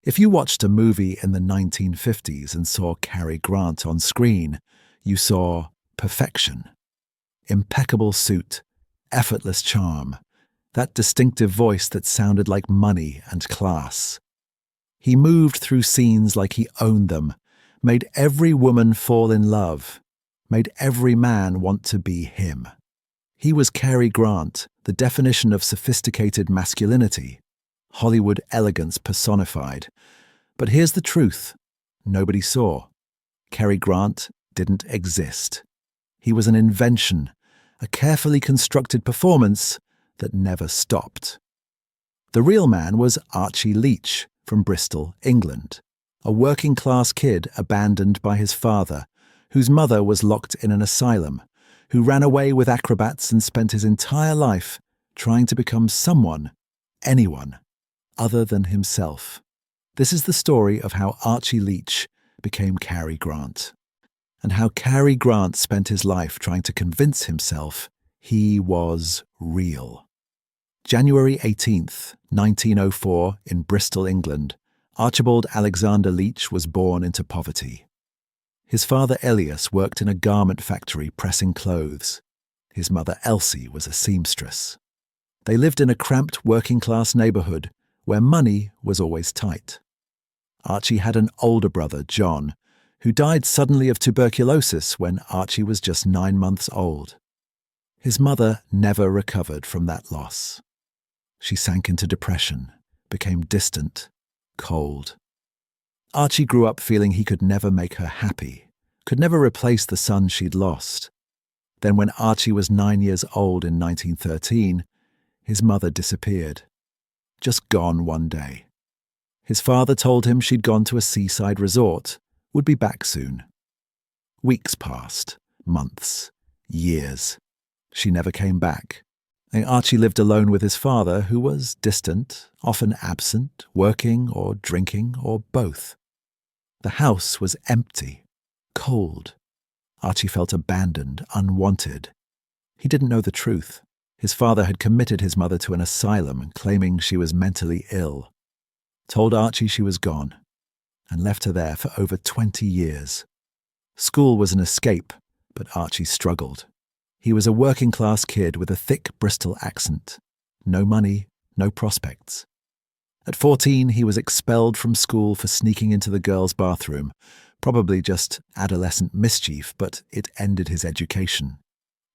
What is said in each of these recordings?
If you watched a movie in the 1950s and saw Cary Grant on screen, you saw perfection. Impeccable suit, effortless charm, that distinctive voice that sounded like money and class. He moved through scenes like he owned them, made every woman fall in love, made every man want to be him. He was Cary Grant, the definition of sophisticated masculinity, Hollywood elegance personified. But here's the truth: nobody saw. Cary Grant didn't exist. He was an invention, a carefully constructed performance that never stopped. The real man was Archie Leach from Bristol, England, a working-class kid abandoned by his father, whose mother was locked in an asylum, who ran away with acrobats and spent his entire life trying to become someone, anyone, other than himself. This is the story of how Archie Leach became Cary Grant, and how Cary Grant spent his life trying to convince himself he was real. January 18th, 1904, in Bristol, England, Archibald Alexander Leach was born into poverty. His father Elias worked in a garment factory pressing clothes. His mother Elsie was a seamstress. They lived in a cramped working-class neighborhood where money was always tight. Archie had an older brother, John, who died suddenly of tuberculosis when Archie was just 9 months old. His mother never recovered from that loss. She sank into depression, became distant, cold. Archie grew up feeling he could never make her happy, could never replace the son she'd lost. Then when Archie was 9 years old in 1913, his mother disappeared, just gone one day. His father told him she'd gone to a seaside resort, would be back soon. Weeks passed, months, years. She never came back. And Archie lived alone with his father, who was distant, often absent, working or drinking or both. The house was empty, cold. Archie felt abandoned, unwanted. He didn't know the truth. His father had committed his mother to an asylum, claiming she was mentally ill. Told Archie she was gone, and left her there for over 20 years. School was an escape, but Archie struggled. He was a working-class kid with a thick Bristol accent. No money, no prospects. At 14, he was expelled from school for sneaking into the girls' bathroom. Probably just adolescent mischief, but it ended his education.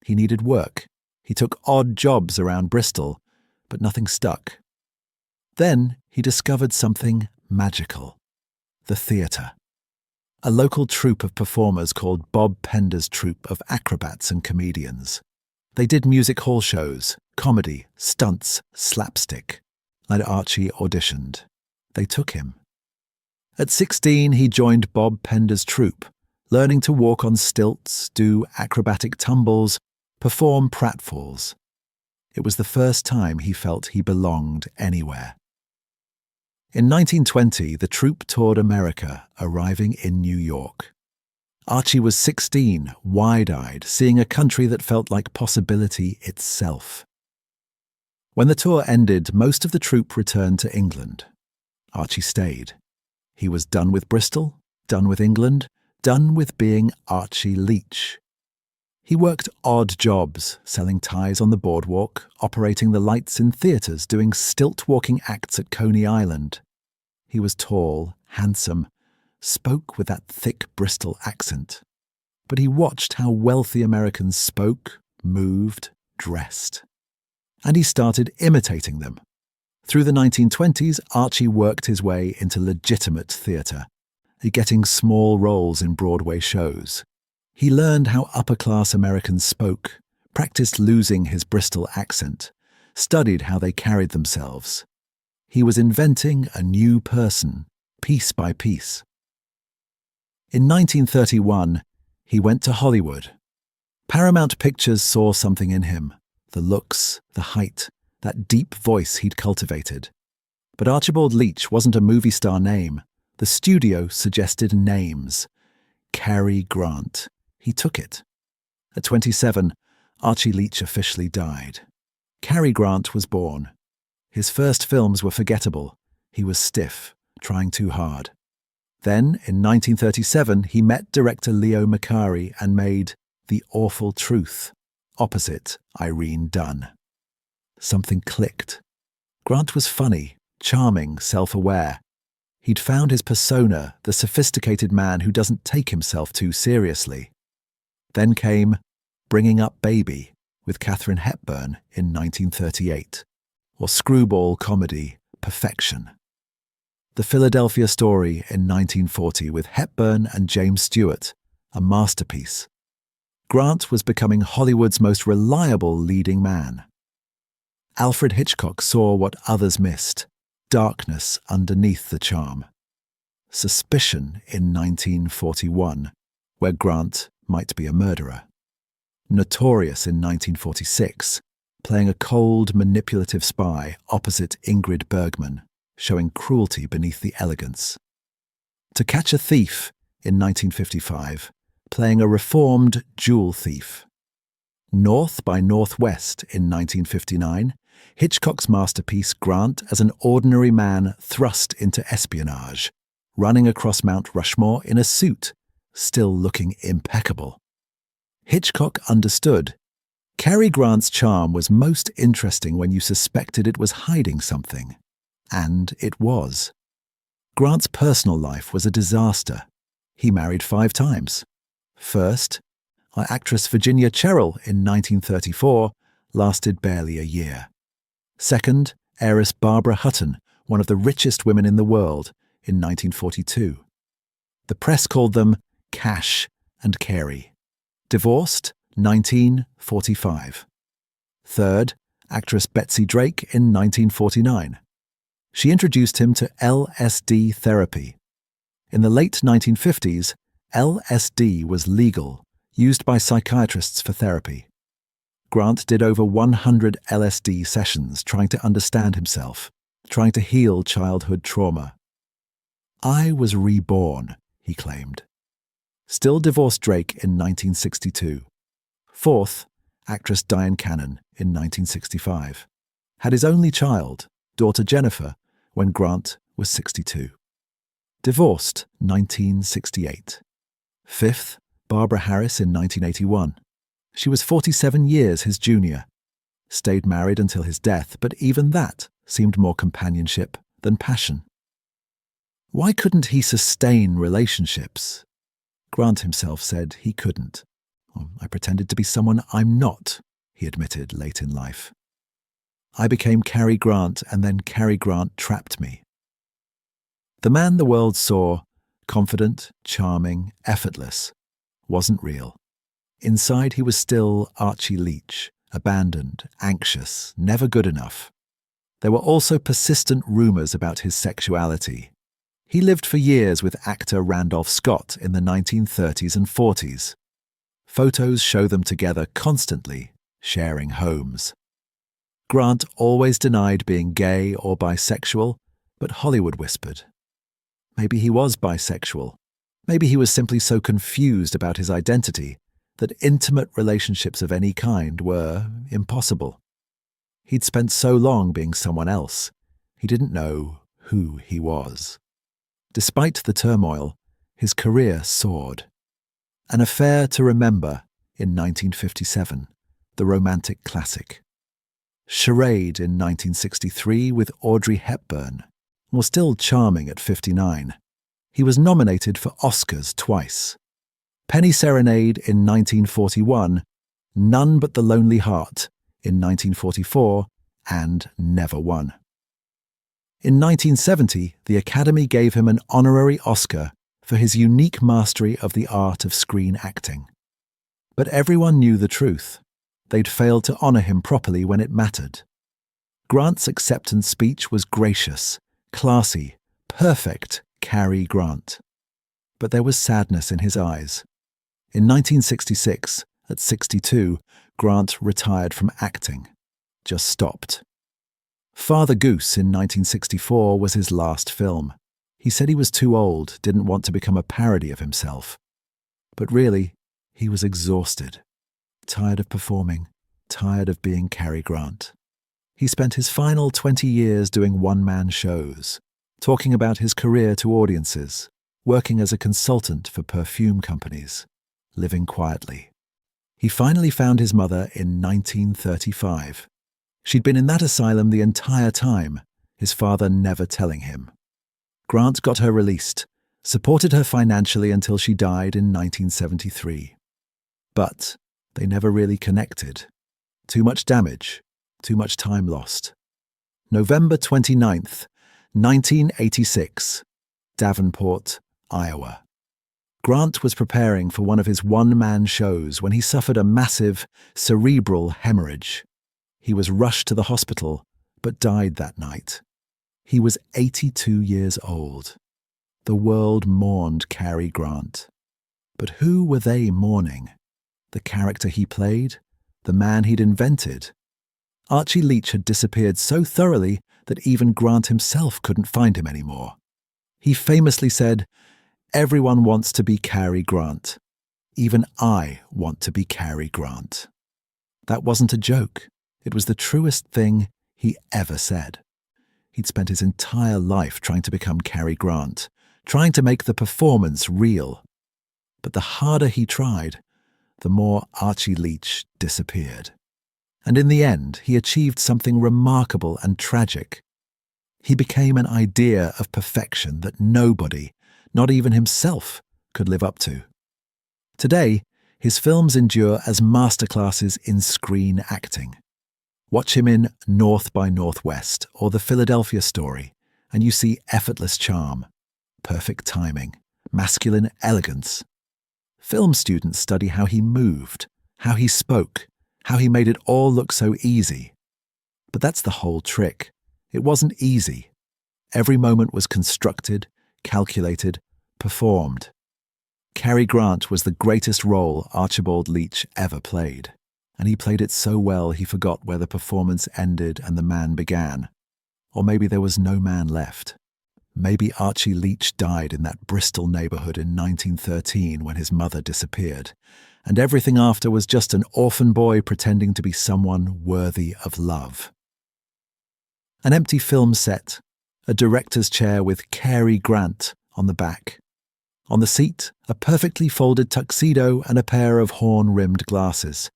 He needed work. He took odd jobs around Bristol, but nothing stuck. Then he discovered something magical: the theatre. A local troupe of performers called Bob Pender's troupe of acrobats and comedians. They did music hall shows, comedy, stunts, slapstick. And Archie auditioned. They took him. At 16, he joined Bob Pender's troupe, learning to walk on stilts, do acrobatic tumbles, perform pratfalls. It was the first time he felt he belonged anywhere. In 1920, the troupe toured America, arriving in New York. Archie was 16, wide-eyed, seeing a country that felt like possibility itself. When the tour ended, most of the troupe returned to England. Archie stayed. He was done with Bristol, done with England, done with being Archie Leach. He worked odd jobs, selling ties on the boardwalk, operating the lights in theatres, doing stilt-walking acts at Coney Island. He was tall, handsome, spoke with that thick Bristol accent. But he watched how wealthy Americans spoke, moved, dressed. And he started imitating them. Through the 1920s, Archie worked his way into legitimate theatre, getting small roles in Broadway shows. He learned how upper-class Americans spoke, practiced losing his Bristol accent, studied how they carried themselves. He was inventing a new person, piece by piece. In 1931, he went to Hollywood. Paramount Pictures saw something in him, the looks, the height, that deep voice he'd cultivated. But Archibald Leach wasn't a movie star name. The studio suggested names. Cary Grant. He took it. At 27, Archie Leach officially died. Cary Grant was born. His first films were forgettable. He was stiff, trying too hard. Then, in 1937, he met director Leo Macari and made The Awful Truth, opposite Irene Dunne. Something clicked. Grant was funny, charming, self-aware. He'd found his persona, the sophisticated man who doesn't take himself too seriously. Then came Bringing Up Baby with Katharine Hepburn in 1938, or screwball comedy Perfection. The Philadelphia Story in 1940 with Hepburn and James Stewart, a masterpiece. Grant was becoming Hollywood's most reliable leading man. Alfred Hitchcock saw what others missed, darkness underneath the charm. Suspicion in 1941, where Grant might be a murderer. Notorious in 1946, playing a cold, manipulative spy opposite Ingrid Bergman, showing cruelty beneath the elegance. To Catch a Thief in 1955, playing a reformed jewel thief. North by Northwest in 1959, Hitchcock's masterpiece Grant as an ordinary man thrust into espionage, running across Mount Rushmore in a suit, still looking impeccable. Hitchcock understood. Cary Grant's charm was most interesting when you suspected it was hiding something. And it was. Grant's personal life was a disaster. He married 5 times. First, actress Virginia Cherrill in 1934 lasted barely a year. Second, heiress Barbara Hutton, one of the richest women in the world, in 1942. The press called them Cash and Cary. Divorced, 1945. Third, actress Betsy Drake in 1949. She introduced him to LSD therapy. In the late 1950s, LSD was legal, used by psychiatrists for therapy. Grant did over 100 LSD sessions trying to understand himself, trying to heal childhood trauma. I was reborn, he claimed. Still divorced Drake in 1962. Fourth, actress Dyan Cannon in 1965. Had his only child, daughter Jennifer, when Grant was 62. Divorced 1968. Fifth, Barbara Harris in 1981. She was 47 years his junior. Stayed married until his death, but even that seemed more companionship than passion. Why couldn't he sustain relationships? Grant himself said he couldn't. I pretended to be someone I'm not, he admitted late in life. I became Cary Grant, and then Cary Grant trapped me. The man the world saw, confident, charming, effortless, wasn't real. Inside he was still Archie Leach, abandoned, anxious, never good enough. There were also persistent rumours about his sexuality. He lived for years with actor Randolph Scott in the 1930s and 40s. Photos show them together constantly, sharing homes. Grant always denied being gay or bisexual, but Hollywood whispered. Maybe he was bisexual. Maybe he was simply so confused about his identity that intimate relationships of any kind were impossible. He'd spent so long being someone else, he didn't know who he was. Despite the turmoil, his career soared. An Affair to Remember in 1957, the romantic classic. Charade in 1963 with Audrey Hepburn, was still charming at 59. He was nominated for Oscars twice. Penny Serenade in 1941, None But the Lonely Heart in 1944, and never won. In 1970, the Academy gave him an honorary Oscar for his unique mastery of the art of screen acting. But everyone knew the truth. They'd failed to honour him properly when it mattered. Grant's acceptance speech was gracious, classy, perfect Cary Grant. But there was sadness in his eyes. In 1966, at 62, Grant retired from acting. Just stopped. Father Goose in 1964 was his last film. He said he was too old, didn't want to become a parody of himself. But really, he was exhausted. Tired of performing, tired of being Cary Grant. He spent his final 20 years doing one-man shows, talking about his career to audiences, working as a consultant for perfume companies, living quietly. He finally found his mother in 1935. She'd been in that asylum the entire time, his father never telling him. Grant got her released, supported her financially until she died in 1973. But they never really connected. Too much damage, too much time lost. November 29th, 1986, Davenport, Iowa. Grant was preparing for one of his one-man shows when he suffered a massive cerebral hemorrhage. He was rushed to the hospital, but died that night. He was 82 years old. The world mourned Cary Grant. But who were they mourning? The character he played? The man he'd invented? Archie Leach had disappeared so thoroughly that even Grant himself couldn't find him anymore. He famously said, "Everyone wants to be Cary Grant. Even I want to be Cary Grant." That wasn't a joke. It was the truest thing he ever said. He'd spent his entire life trying to become Cary Grant, trying to make the performance real. But the harder he tried, the more Archie Leach disappeared. And in the end, he achieved something remarkable and tragic. He became an idea of perfection that nobody, not even himself, could live up to. Today, his films endure as masterclasses in screen acting. Watch him in North by Northwest or The Philadelphia Story, and you see effortless charm, perfect timing, masculine elegance. Film students study how he moved, how he spoke, how he made it all look so easy. But that's the whole trick. It wasn't easy. Every moment was constructed, calculated, performed. Cary Grant was the greatest role Archibald Leach ever played, and he played it so well he forgot where the performance ended and the man began. Or maybe there was no man left. Maybe Archie Leach died in that Bristol neighborhood in 1913 when his mother disappeared, and everything after was just an orphan boy pretending to be someone worthy of love. An empty film set, a director's chair with Cary Grant on the back. On the seat, a perfectly folded tuxedo and a pair of horn-rimmed glasses.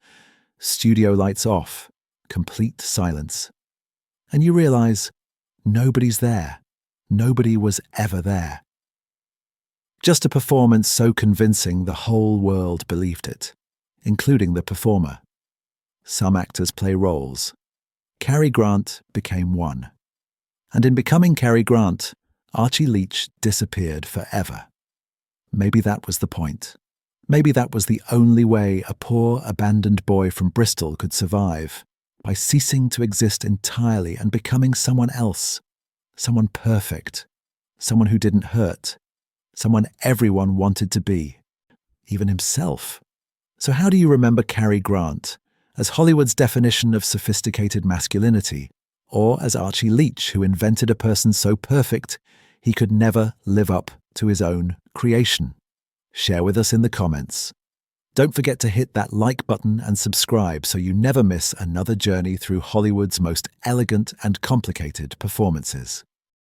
Studio lights off, complete silence. And you realize nobody's there. Nobody was ever there. Just a performance so convincing the whole world believed it, including the performer. Some actors play roles. Cary Grant became one. And in becoming Cary Grant, Archie Leach disappeared forever. Maybe that was the point. Maybe that was the only way a poor, abandoned boy from Bristol could survive, by ceasing to exist entirely and becoming someone else. Someone perfect. Someone who didn't hurt. Someone everyone wanted to be. Even himself. So how do you remember Cary Grant? As Hollywood's definition of sophisticated masculinity, or as Archie Leach, who invented a person so perfect he could never live up to his own creation? Share with us in the comments. Don't forget to hit that like button and subscribe so you never miss another journey through Hollywood's most elegant and complicated performances.